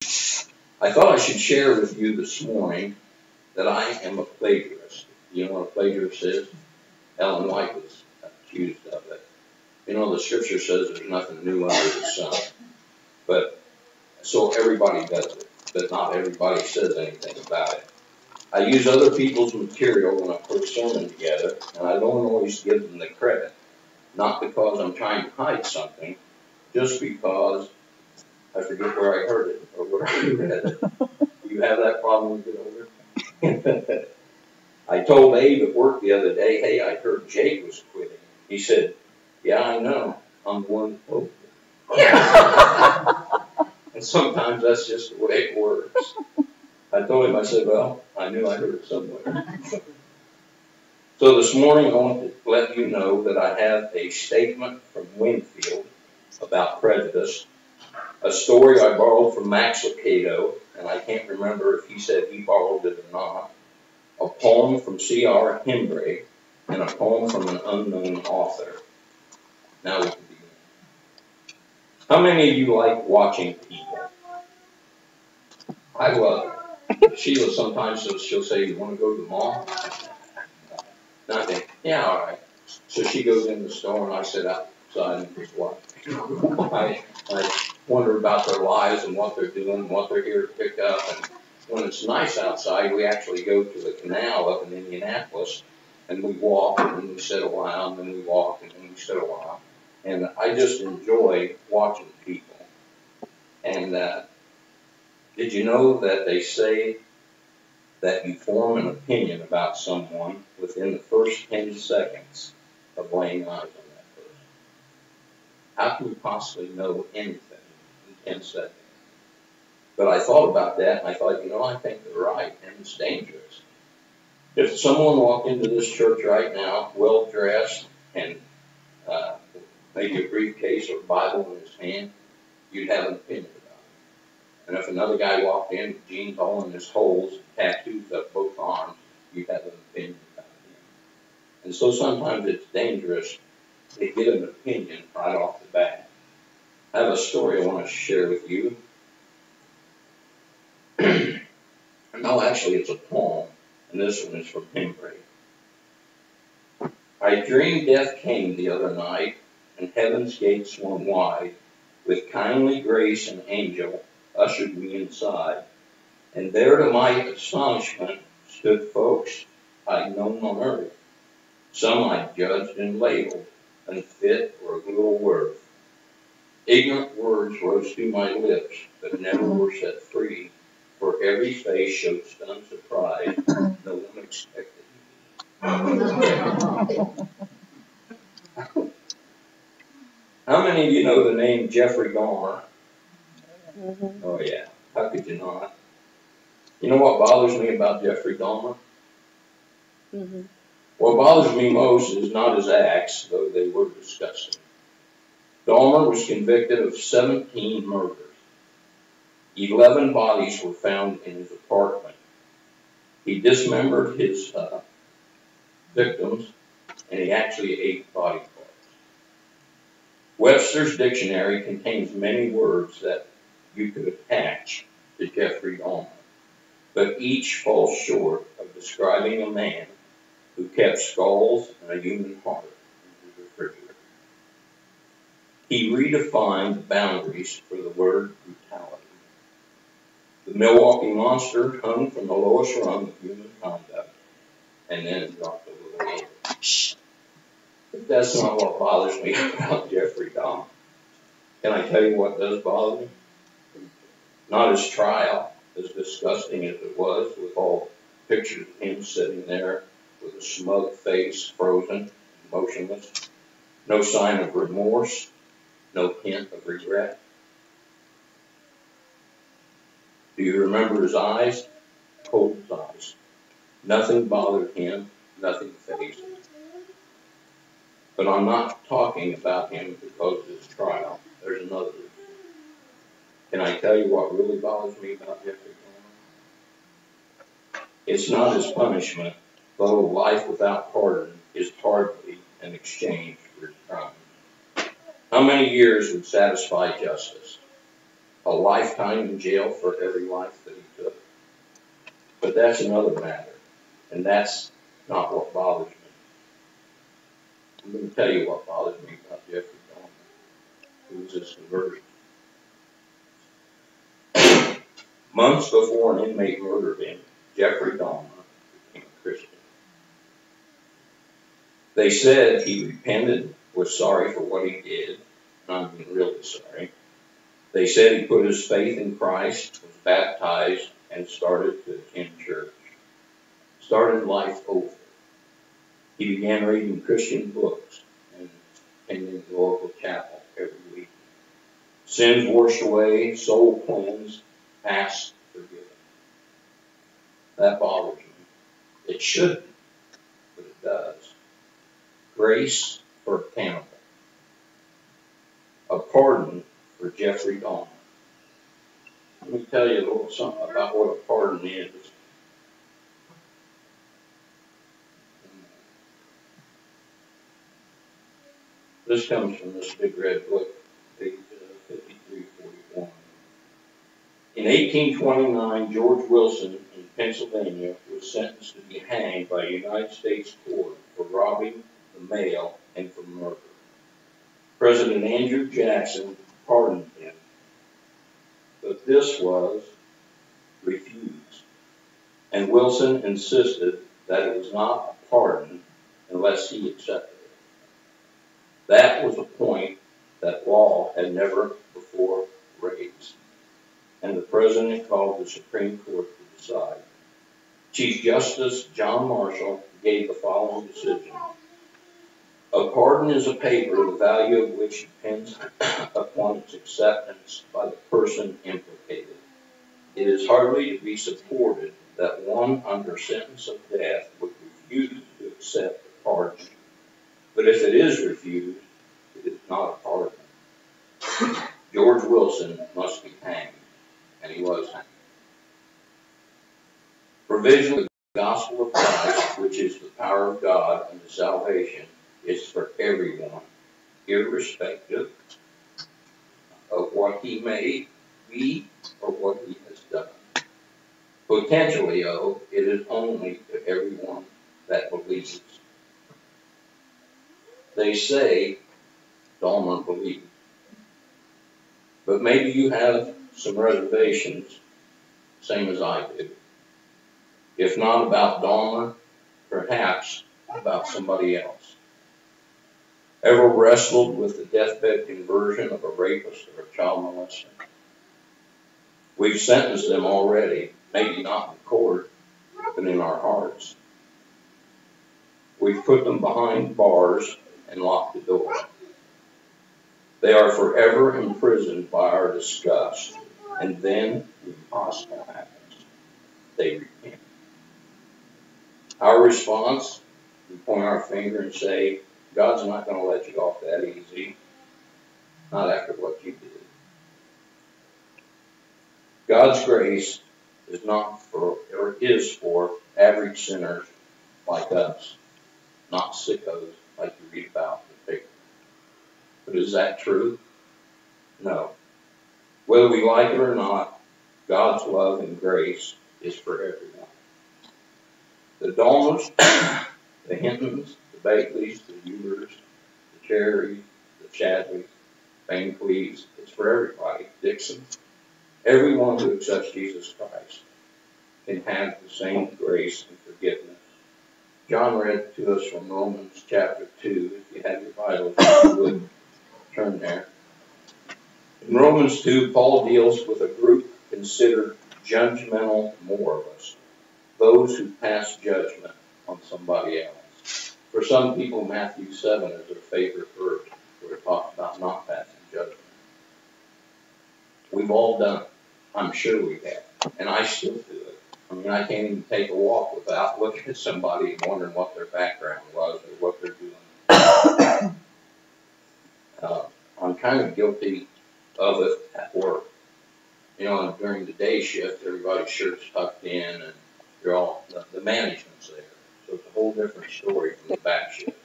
I thought I should share with you this morning that I am a plagiarist. You know what a plagiarist is? Ellen White was accused of it. You know, the scripture says there's nothing new under the sun. But so everybody does it, but not everybody says anything about it. I use other people's material when I put a sermon together, and I don't always give them the credit. Not because I'm trying to hide something, just because I forget where I heard it or where I read it. You have that problem when you get older? I told Abe at work the other day, hey, I heard Jake was quitting. He said, yeah, I know. I'm the one that told you. And sometimes that's just the way it works. I told him, I said, well, I knew I heard it somewhere. So this morning I want to let you know that I have a statement from Winfield about prejudice, a story I borrowed from Max Lucado, and I can't remember if he said he borrowed it or not, a poem from C.R. Hembree, and a poem from an unknown author. Now we can begin. How many of you like watching people? I love it. Sheila sometimes she'll say, you want to go to the mall? And I think, yeah, all right. So she goes in the store and I sit outside and just watch. I wonder about their lives and what they're doing, what they're here to pick up. And when it's nice outside, we actually go to the canal up in Indianapolis and we walk and then we sit a while and then we walk and then we sit a while. And I just enjoy watching people. And did you know that they say that you form an opinion about someone within the first 10 seconds of laying eyes on that person? How can you possibly know anything in 10 seconds? But I thought about that, and I thought, you know, I think they're right, and it's dangerous. If someone walked into this church right now, well-dressed, and maybe a briefcase or Bible in his hand, you'd have an opinion about it. And if another guy walked in with jeans all in his holes, tattoos up both arms, you'd have an opinion about him. And so sometimes it's dangerous to get an opinion right off the bat. I have a story I want to share with you. No, actually, it's a poem, and this one is from Hembree. I dreamed death came the other night, and heaven's gates swung wide. With kindly grace an angel ushered me inside, and there to my astonishment stood folks I'd known on earth. Some I'd judged and labeled, unfit or of little worth. Ignorant words rose to my lips, but never were set free, for every face showed stunned surprise, no one expected me. How many of you know the name Jeffrey Dahmer? Oh yeah, how could you not? You know what bothers me about Jeffrey Dahmer? What bothers me most is not his acts, though they were disgusting. Dahmer was convicted of 17 murders. 11 bodies were found in his apartment. He dismembered his victims, and he actually ate body parts. Webster's dictionary contains many words that you could attach to Jeffrey Dahmer, but each falls short of describing a man who kept skulls and a human heart in his refrigerator. He redefined the boundaries for the word brutality. The Milwaukee Monster hung from the lowest rung of human conduct and then dropped a little over. But that's not what bothers me about Jeffrey Dahmer. Can I tell you what does bother me? Not his trial, as disgusting as it was, with all pictures of him sitting there with a smug face, frozen, motionless, no sign of remorse, no hint of regret. Do you remember his eyes? Cold his eyes. Nothing bothered him, nothing fazed him. But I'm not talking about him because of his trial. There's another reason. Can I tell you what really bothers me about Jeffrey Dahmer? It's not his punishment, though life without pardon is hardly an exchange for his crime. How many years would satisfy justice? a lifetime in jail for every life that he took. But that's another matter, and that's not what bothers me. I'm going to tell you what bothers me about Jeffrey Dahmer. It was his conversion. Months before an inmate murdered him, Jeffrey Dahmer became a Christian. They said he repented, was sorry for what he did, and I mean really sorry. They said he put his faith in Christ, was baptized, and started to attend church. Started life over. He began reading Christian books and attending the local chapel every week. Sins washed away, soul cleansed, past forgiven. That bothers me. It shouldn't, but it does. Grace for a cannibal. A pardon for Jeffrey Dahmer. Let me tell you a little something about what a pardon is. This comes from this big red book, page 5341. In 1829, George Wilson in Pennsylvania was sentenced to be hanged by a United States court for robbing the mail and for murder. President Andrew Jackson pardoned him, but this was refused, and Wilson insisted that it was not a pardon unless he accepted it. That was a point that law had never before raised, and the president called the Supreme Court to decide. Chief Justice John Marshall gave the following decision. A pardon is a paper the value of which depends upon its acceptance by the person implicated. It is hardly to be supported that one under sentence of death would refuse to accept a pardon. But if it is refused, it is not a pardon. George Wilson must be hanged, and he was hanged. Provision of the gospel of Christ, which is the power of God unto salvation, is for everyone, irrespective of what he may be or what he has done. Potentially, it is only to everyone that believes. They say Dahmer believed. But maybe you have some reservations, same as I do. If not about Dahmer, perhaps about somebody else. Ever wrestled with the deathbed conversion of a rapist or a child molester? We've sentenced them already, maybe not in court, but in our hearts. We've put them behind bars and locked the door. They are forever imprisoned by our disgust, and then the impossible happens. They repent. Our response, we point our finger and say, God's not going to let you off that easy, not after what you did. God's grace is not for, or is for, average sinners like us, not sickos like you read about in the paper. But is that true? No. Whether we like it or not, God's love and grace is for everyone. The Dahmers, the Hintons, the Bakeleys, the Ewers, the Cherries, the Chadleys, Van Cleves, it's for everybody. Dixon. Everyone who accepts Jesus Christ can have the same grace and forgiveness. John read to us from Romans chapter 2. If you have your Bible, you would turn there. In Romans 2, Paul deals with a group considered judgmental moralists, those who pass judgment on somebody else. For some people, Matthew 7 is their favorite verse, where it talks about not passing judgment. We've all done it. I'm sure we have. And I still do it. I mean, I can't even take a walk without looking at somebody and wondering what their background was or what they're doing. I'm kind of guilty of it at work. You know, during the day shift, everybody's shirt's tucked in and they're all, the management's there. So it's a whole different story from the back shift.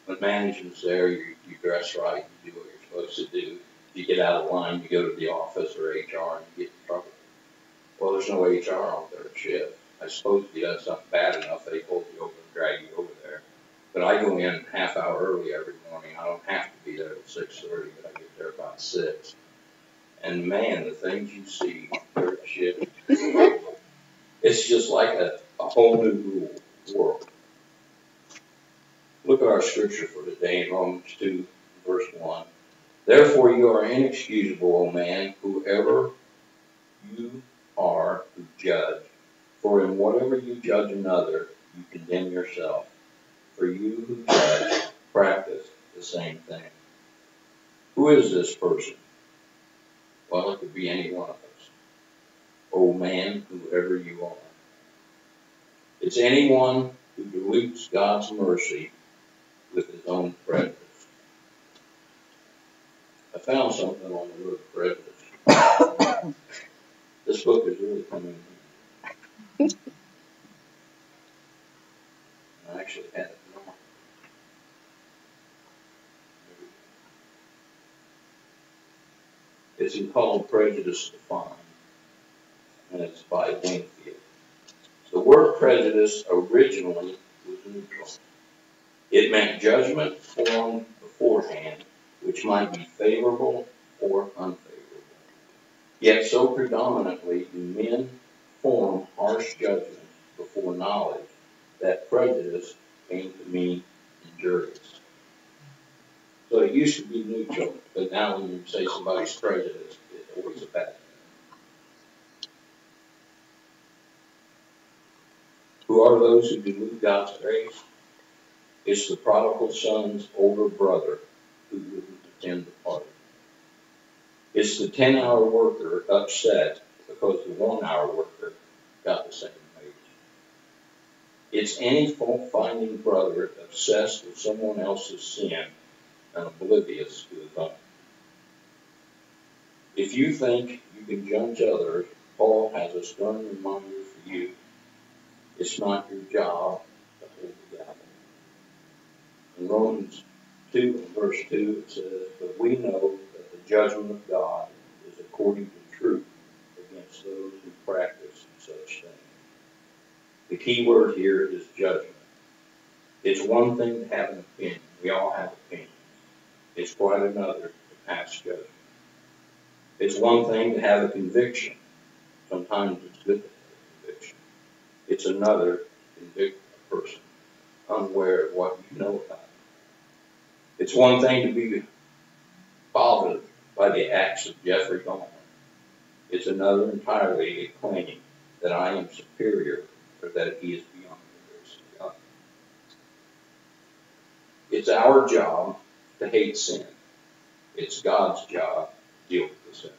When management's there, you dress right, you do what you're supposed to do. you get out of line, you go to the office or HR and you get in trouble. Well, there's no HR on third shift. I suppose if you done something bad enough, they pull you over and drag you over there. But I go in half hour early every morning. I don't have to be there at 6:30, but I get there about 6. And man, the things you see on third shift, it's just like a whole new world. Look at our scripture for today in Romans 2, verse 1. Therefore you are inexcusable, O man, whoever you are who judge. For in whatever you judge another, you condemn yourself. For you who judge practice the same thing. Who is this person? Well, it could be any one of us. O man, whoever you are. It's anyone who dilutes God's mercy with his own prejudice. I found something on the word prejudice. This book is really coming in. I actually had it wrong. It's called Prejudice Defined, and it's by Wingfield. The word prejudice originally was neutral. It meant judgment formed beforehand, which might be favorable or unfavorable. Yet so predominantly do men form harsh judgments before knowledge that prejudice came to mean injurious. So it used to be neutral, but now when you say somebody's prejudiced, it's always a bad thing. Who are those who dilute God's grace? It's the prodigal son's older brother who wouldn't attend the party. It's the 10-hour worker upset because the 1-hour worker got the same wage. It's any fault-finding brother obsessed with someone else's sin and oblivious to his own. If you think you can judge others, Paul has a stern reminder for you. It's not your job to hold the gavel. In Romans 2 and verse 2 it says, but we know that the judgment of God is according to truth against those who practice such things. The key word here is judgment. It's one thing to have an opinion. We all have opinions. It's quite another to pass judgment. It's one thing to have a conviction. Sometimes it's good to have a conviction. It's another to convict a person unaware of what you know about it. It's one thing to be bothered by the acts of Jeffrey Dahmer. It's another entirely to claim that I am superior or that he is beyond the grace of God. It's our job to hate sin. It's God's job to deal with the sin.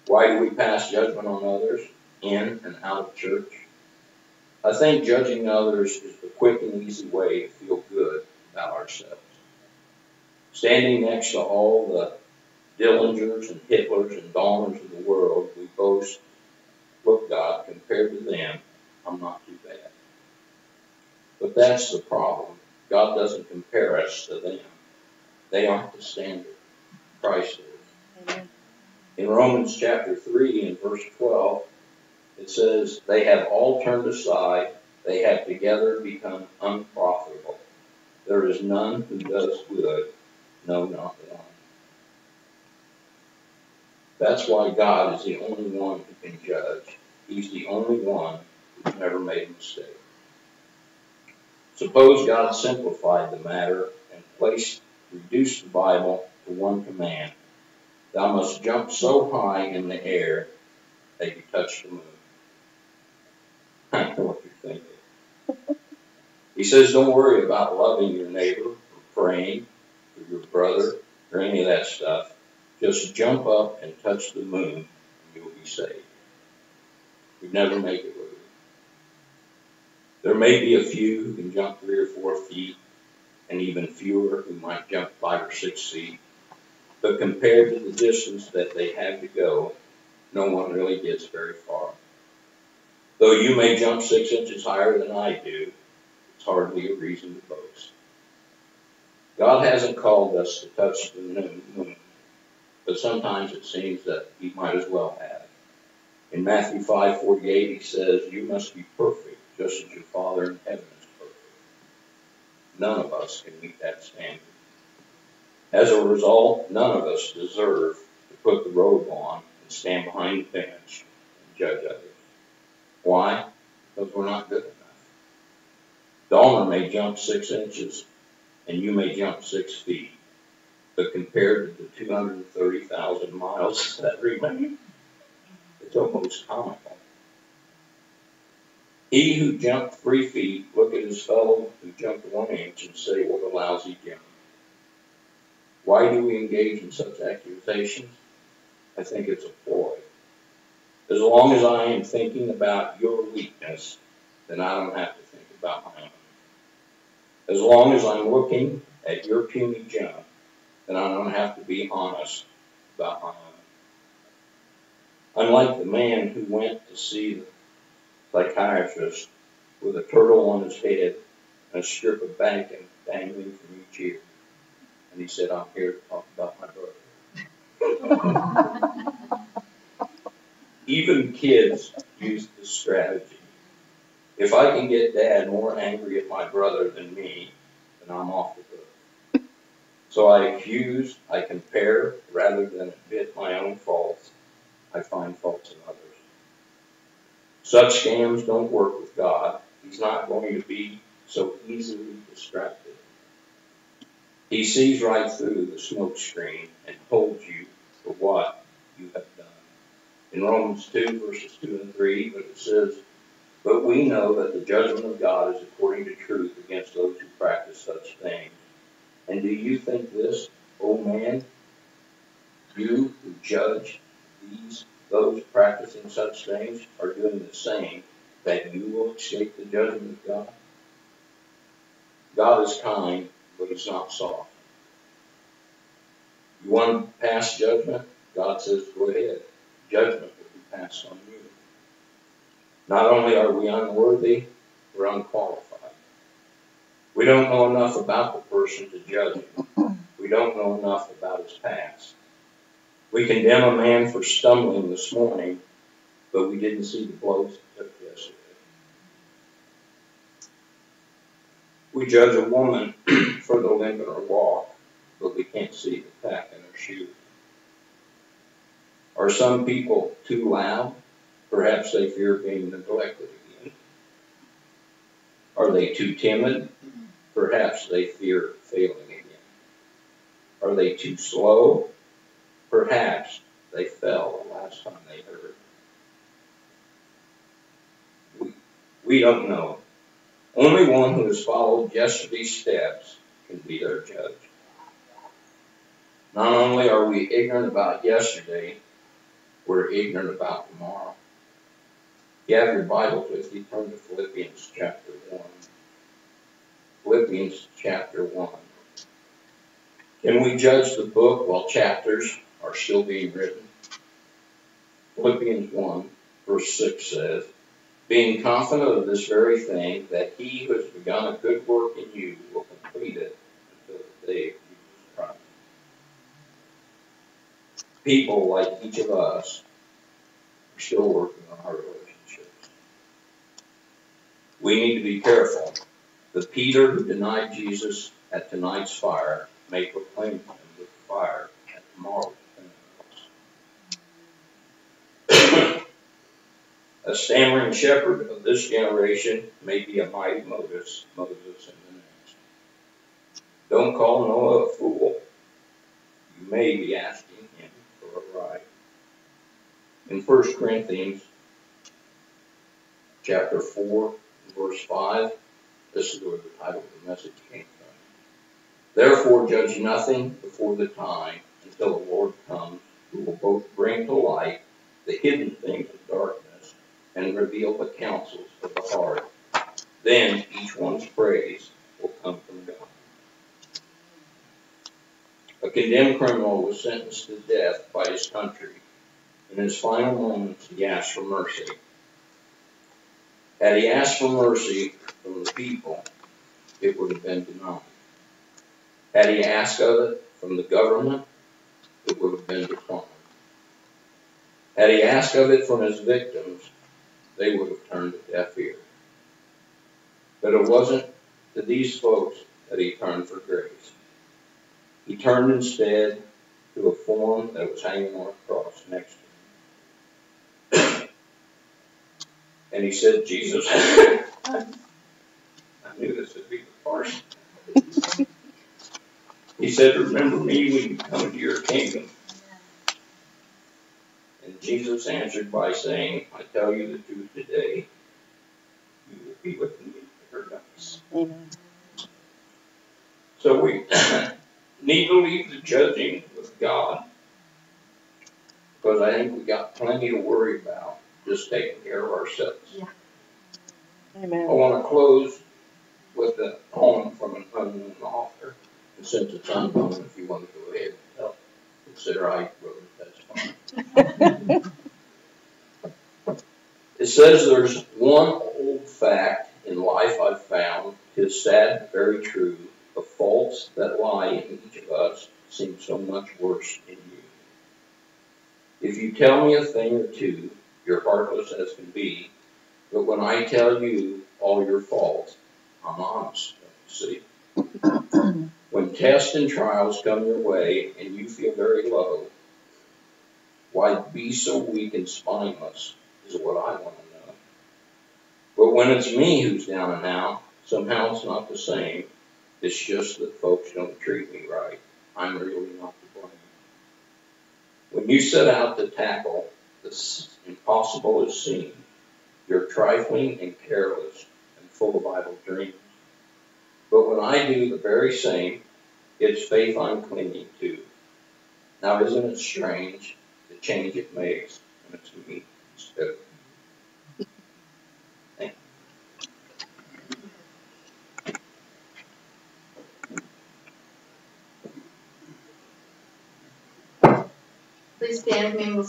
Why do we pass judgment on others in and out of church? I think judging others is the quick and easy way to feel good about ourselves. Standing next to all the Dillingers and Hitlers and Dahmers of the world, we boast, look, God, compared to them, I'm not too bad. But that's the problem. God doesn't compare us to them. They aren't the standard. Christ is. Amen. In Romans chapter 3 and verse 12, it says, they have all turned aside. They have together become unprofitable. There is none who does good. No, not one. That's why God is the only one who can judge. He's the only one who's never made a mistake. Suppose God simplified the matter and reduced the Bible to one command. Thou must jump so high in the air that you touch the moon. I know what you're thinking. He says, don't worry about loving your neighbor or praying for your brother or any of that stuff. Just jump up and touch the moon and you'll be saved. You'd never make it with it. There may be a few who can jump 3 or 4 feet and even fewer who might jump 5 or 6 feet. But compared to the distance that they have to go, no one really gets very far. Though you may jump 6 inches higher than I do, it's hardly a reason to boast. God hasn't called us to touch the moon. but sometimes it seems that he might as well have. In Matthew 5:48, he says, "You must be perfect, just as your Father in heaven is perfect." None of us can meet that standard. As a result, none of us deserve to put the robe on and stand behind the bench and judge others. Why? Because we're not good enough. Dahmer may jump 6 inches, and you may jump 6 feet, but compared to the 230,000 miles that remain, it's almost comical. He who jumped 3 feet look at his fellow who jumped 1 inch and say, "What a lousy jump." Why do we engage in such accusations? I think it's a ploy. As long as I am thinking about your weakness, then I don't have to think about my own. As long as I'm looking at your puny jump, then I don't have to be honest about my own. Unlike the man who went to see the psychiatrist with a turtle on his head and a strip of bacon dangling from each ear, and he said, "I'm here to talk about my brother." Even kids use this strategy. If I can get Dad more angry at my brother than me, then I'm off the hook. So I accuse, I compare, rather than admit my own faults, I find faults in others. Such scams don't work with God. He's not going to be so easily distracted. He sees right through the smoke screen and holds you for what you have done. In Romans 2, verses 2 and 3, but it says, "But we know that the judgment of God is according to truth against those who practice such things. And do you think this, O man, you who judge those practicing such things are doing the same, that you will escape the judgment of God?" God is kind, but he's not soft. You want to pass judgment? God says, go ahead. Judgment will be passed on you. Not only are we unworthy, we're unqualified. We don't know enough about the person to judge him. We don't know enough about his past. We condemn a man for stumbling this morning, but we didn't see the blows he took yesterday. We judge a woman for the limp in her walk, but we can't see the tack in her shoe. Are some people too loud? Perhaps they fear being neglected again. Are they too timid? Perhaps they fear failing again. Are they too slow? Perhaps they fell the last time they heard. We don't know. Only one who has followed yesterday's steps can be their judge. Not only are we ignorant about yesterday, we're ignorant about tomorrow. If you have your Bibles with you, turn to Philippians chapter 1. Philippians chapter 1. Can we judge the book while chapters are still being written? Philippians 1, verse 6 says, "Being confident of this very thing, that he who has begun a good work in you will complete it until the day of Jesus Christ." People, like each of us, are still working on our relationships. We need to be careful. The Peter who denied Jesus at tonight's fire may proclaim him with fire at tomorrow's funeral. A stammering shepherd of this generation may be a mighty Moses in the next. Don't call Noah a fool. You may be asking him for a ride. In 1 Corinthians chapter 4, verse 5, this is where the title of the message came from. "Therefore judge nothing before the time until the Lord comes, who will both bring to light the hidden things of darkness and reveal the counsels of the heart. Then each one's praise will come from God." A condemned criminal was sentenced to death by his country. In his final moments, he asked for mercy. Had he asked for mercy from the people, it would have been denied. Had he asked of it from the government, it would have been declined. Had he asked of it from his victims, they would have turned a deaf ear. But it wasn't to these folks that he turned for grace. He turned instead to a form that was hanging on a cross next to him. And he said, Jesus, I knew this would be the farce. He said, remember me when you come into your kingdom. And Jesus answered by saying, I tell you the truth today, you will be with me in paradise. Amen. So we need to leave the judging with God, because I think we got plenty to worry about just taking care of ourselves. Yeah. I Amen. want to close with a poem from an unknown author. And since it's unknown, if you want to go ahead and consider I wrote it, that's fine. It says, there's one old fact in life I've found, 'tis sad but very true. The faults that lie in each of us seem so much worse in you. If you tell me a thing or two, you're heartless as can be, but when I tell you all your faults, I'm honest, don't you see? When tests and trials come your way and you feel very low, why be so weak and spineless is what I want to know. But when it's me who's down and out, somehow it's not the same. It's just that folks don't treat me right. I'm really not to blame. When you set out to tackle this impossible as seems, you're trifling and careless and full of idle dreams. But when I do the very same, it's faith I'm clinging to. Now isn't it strange the change it makes when it's me instead of you? Thank you. Please stand with me.